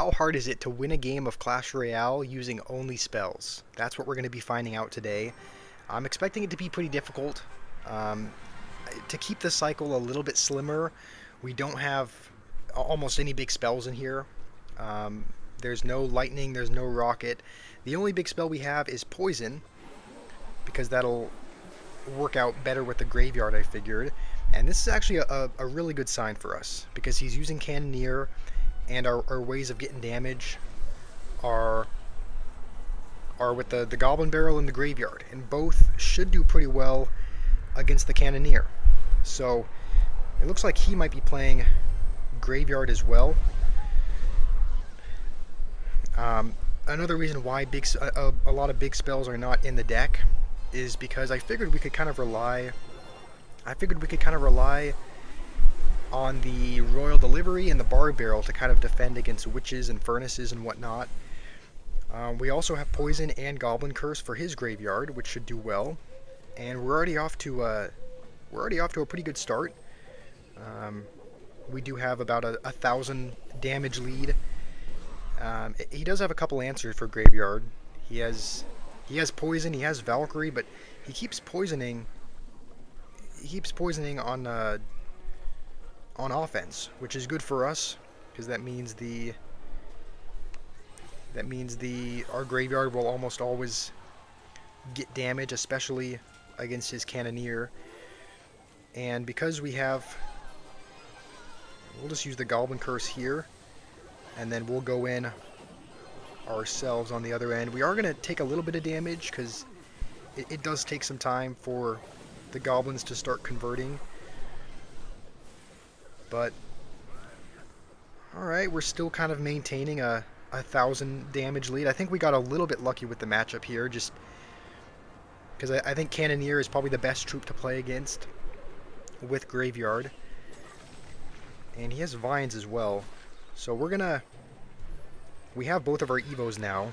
how hard is it to win a game of Clash Royale using only spells? That's what we're going to be finding out today. I'm expecting it to be pretty difficult. Um, to keep the cycle a little bit slimmer, we don't have almost any big spells in here. Um, there's no lightning, there's no rocket. The only big spell we have is poison, because that'll work out better with the graveyard, I figured. And this is actually a really good sign for us, because he's using Cannoneer, and our ways of getting damage are with the Goblin Barrel and the Graveyard, and both should do pretty well against the Cannoneer. So it looks like he might be playing Graveyard as well. Another reason why a lot of big spells are not in the deck is because I figured we could kind of rely on the Royal Delivery and the Barb Barrel to kind of defend against witches and furnaces and whatnot. We also have Poison and Goblin Curse for his graveyard, which should do well, and we're already off to a pretty good start. We do have about a 1,000 damage lead. He does have a couple answers for graveyard. He has Poison, he has Valkyrie, but he keeps poisoning. He keeps poisoning on offense, which is good for us, because that means our graveyard will almost always get damage, especially against his Cannoneer. And because we'll just use the Goblin Curse here, and then we'll go in ourselves on the other end. We are going to take a little bit of damage, because it does take some time for the goblins to start converting. But alright, we're still kind of maintaining a 1,000 damage lead. I think we got a little bit lucky with the matchup here, just because I think Cannoneer is probably the best troop to play against with Graveyard. And he has Vines as well. So we have both of our Evos now.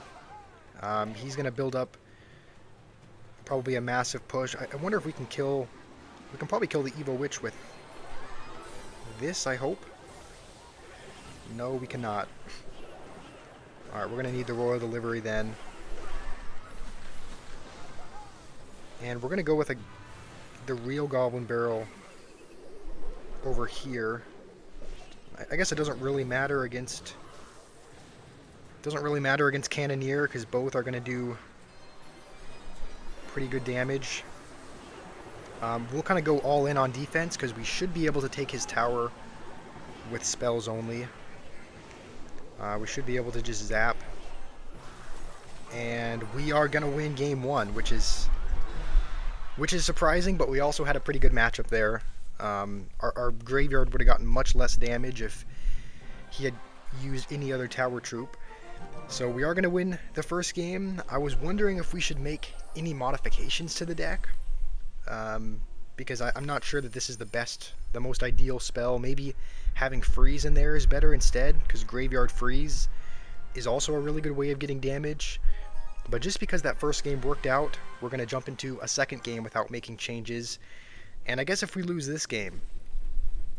He's going to build up probably a massive push. I wonder if we can probably kill the Evo Witch with this, I hope. No, we cannot. Alright, we're going to need the Royal Delivery then. And we're going to go with the real Goblin Barrel over here. I guess it doesn't really matter against Cannoneer, because both are going to do pretty good damage. We'll kind of go all in on defense, because we should be able to take his tower with spells only. We should be able to just zap. And we are going to win game one, which is surprising, but we also had a pretty good matchup there. Our graveyard would have gotten much less damage if he had used any other tower troop. So we are going to win the first game. I was wondering if we should make any modifications to the deck, because I'm not sure that this is the most ideal spell. Maybe having Freeze in there is better instead, because Graveyard Freeze is also a really good way of getting damage. But just because that first game worked out, we're going to jump into a second game without making changes. And I guess if we lose this game...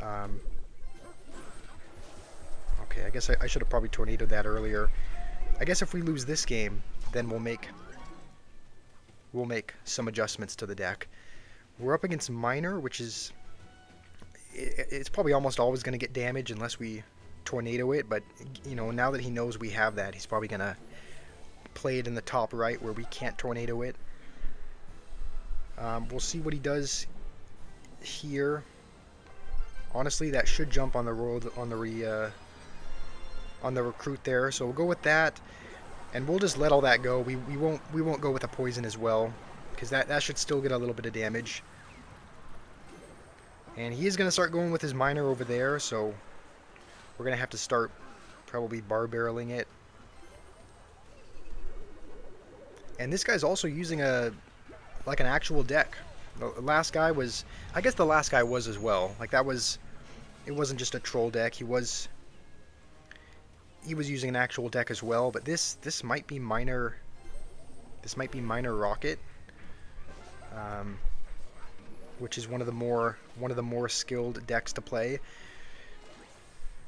okay, I guess I should have probably tornadoed that earlier. I guess if we lose this game, then we'll make some adjustments to the deck. We're up against Miner, which is... it's probably almost always going to get damage unless we tornado it, but now that he knows we have that, he's probably going to play it in the top right where we can't tornado it. We'll see what he does here. Honestly, that should jump on the recruit there, so we'll go with that, and we'll just let all that go. We won't go with a poison as well, because that should still get a little bit of damage. And he is going to start going with his Miner over there, so we're going to have to start probably barrelling it. And this guy's also using an actual deck. The last guy was, I guess the last guy was as well. It wasn't just a troll deck. He was using an actual deck as well. But this might be Miner. This might be Miner Rocket, which is one of the more skilled decks to play.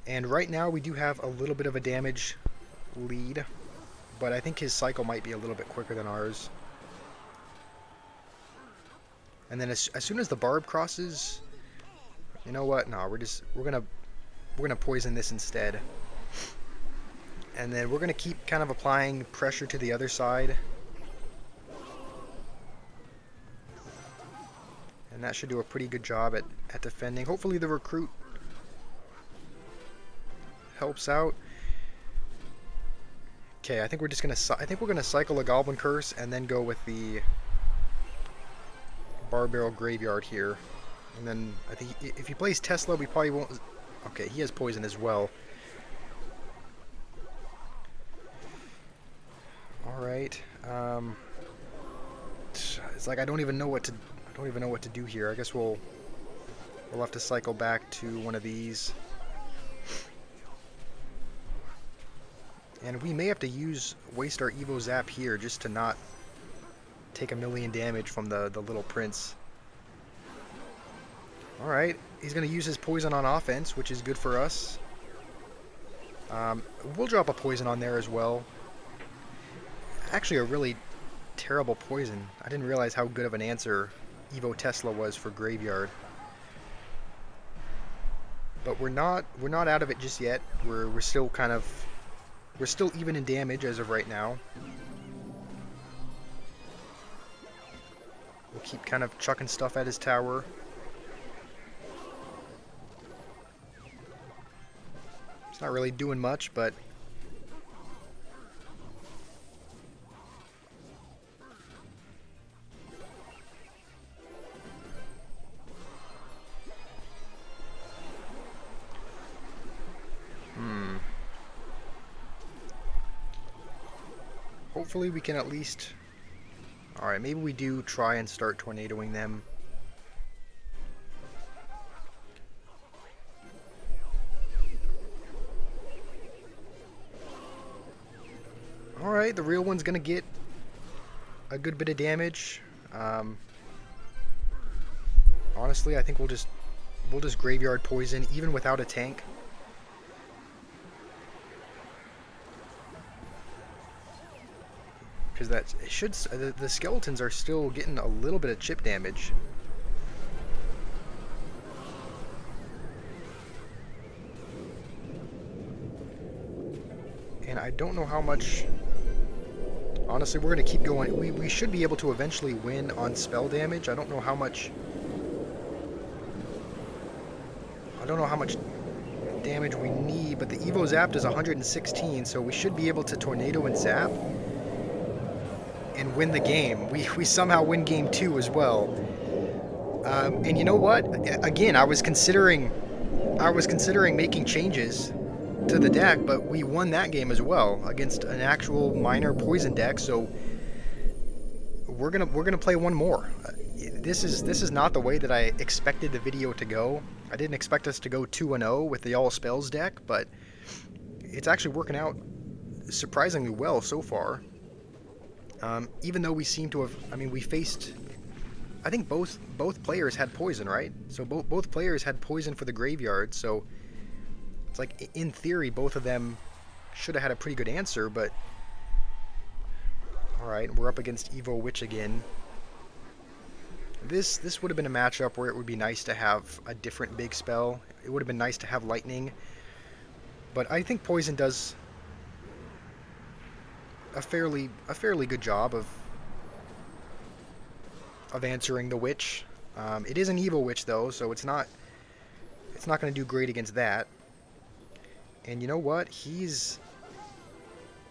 And right now we do have a little bit of a damage lead, but I think his cycle might be a little bit quicker than ours. And then as soon as the barb crosses, you know what? No, we're gonna poison this instead. And then we're gonna keep kind of applying pressure to the other side. And that should do a pretty good job at defending. Hopefully the recruit helps out. Okay, I think we're gonna cycle a Goblin Curse and then go with the Barbarian Graveyard here. And then I think if he plays Tesla, we probably won't. Okay, he has poison as well. All right. It's like I don't even know what to do here. I guess we'll have to cycle back to one of these. And we may have to waste our Evo Zap here just to not take a million damage from the little prince. Alright, he's going to use his poison on offense, which is good for us. We'll drop a poison on there as well. Actually a really terrible poison. I didn't realize how good of an answer Evo Tesla was for Graveyard. But we're not out of it just yet. We're still even in damage as of right now. We'll keep kind of chucking stuff at his tower. It's not really doing much, but hopefully we can at least... Alright, maybe we do try and start tornadoing them. Alright, the real one's gonna get a good bit of damage. Honestly, I think we'll just Graveyard Poison even without a tank. Because the skeletons are still getting a little bit of chip damage. And I don't know how much... Honestly, we're going to keep going. We should be able to eventually win on spell damage. I don't know how much damage we need, but the Evo Zap does 116, so we should be able to tornado and zap and win the game. We somehow win game 2 as well. And you know what? Again, I was considering making changes to the deck, but we won that game as well against an actual minor poison deck. So we're gonna play one more. This is not the way that I expected the video to go. I didn't expect us to go 2-0 with the all spells deck, but it's actually working out surprisingly well so far. Even though we seem to have, I mean, we faced, I think both players had poison, right? So both players had poison for the graveyard, so it's like, in theory, both of them should have had a pretty good answer, but... Alright, we're up against Evo Witch again. This would have been a matchup where it would be nice to have a different big spell. It would have been nice to have Lightning. But I think Poison does a fairly good job of answering the Witch. It is an Evo Witch though, so it's not going to do great against that. And you know what? He's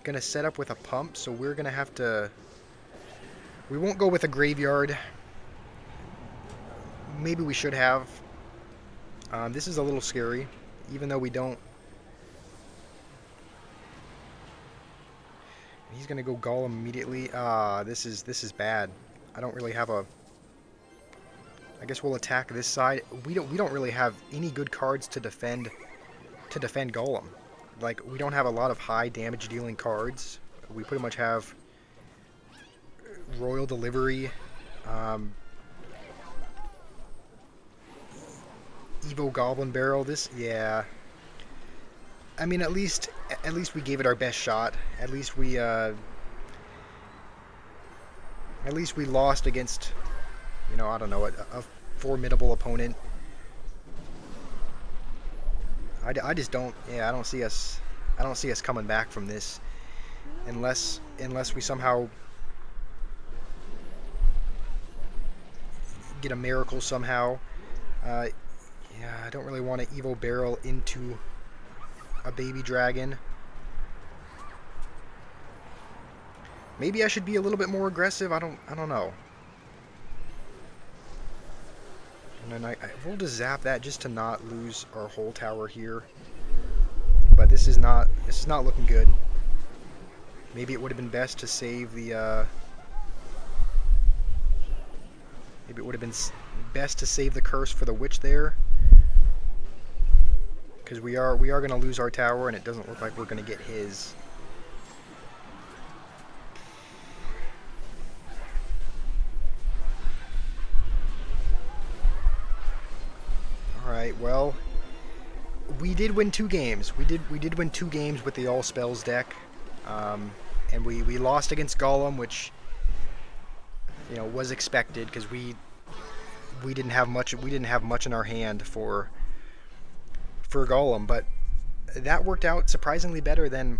going to set up with a pump, so we're going to have to... We won't go with a graveyard. Maybe we should have. This is a little scary, even though we don't... He's going to go Golem immediately. This is bad. I don't really have a... I guess we'll attack this side. We don't really have any good cards to defend Golem. Like, we don't have a lot of high damage dealing cards. We pretty much have Royal Delivery, Evo Goblin Barrel. Yeah. I mean, at least at least we gave it our best shot. At least we lost against, you know, I don't know, a formidable opponent. I just don't, yeah, I don't see us coming back from this unless we somehow get a miracle somehow. Uh, yeah, I don't really want to Evo barrel into a baby dragon. Maybe I should be a little bit more aggressive. I don't know. And then we'll just zap that just to not lose our whole tower here. But this is not looking good. Maybe it would have been best to save the. Maybe it would have been best to save the curse for the witch there, because we are going to lose our tower, and it doesn't look like we're going to get his. All right, well, we did win 2 games. We did win 2 games with the all spells deck, and we lost against Golem, which, you know, was expected because we didn't have much in our hand for Golem, but that worked out surprisingly better than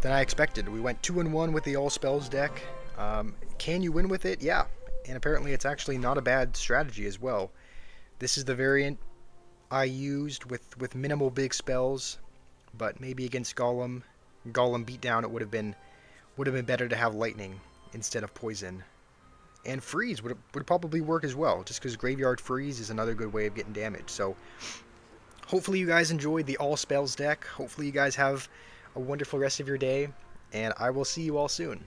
I expected. We went 2-1 with the all spells deck. Can you win with it? Yeah, and apparently it's actually not a bad strategy as well. This is the variant I used with minimal big spells, but maybe against Golem beatdown it would have been better to have lightning instead of poison. And freeze would probably work as well, just because graveyard freeze is another good way of getting damage. So hopefully you guys enjoyed the all spells deck. Hopefully you guys have a wonderful rest of your day, and I will see you all soon.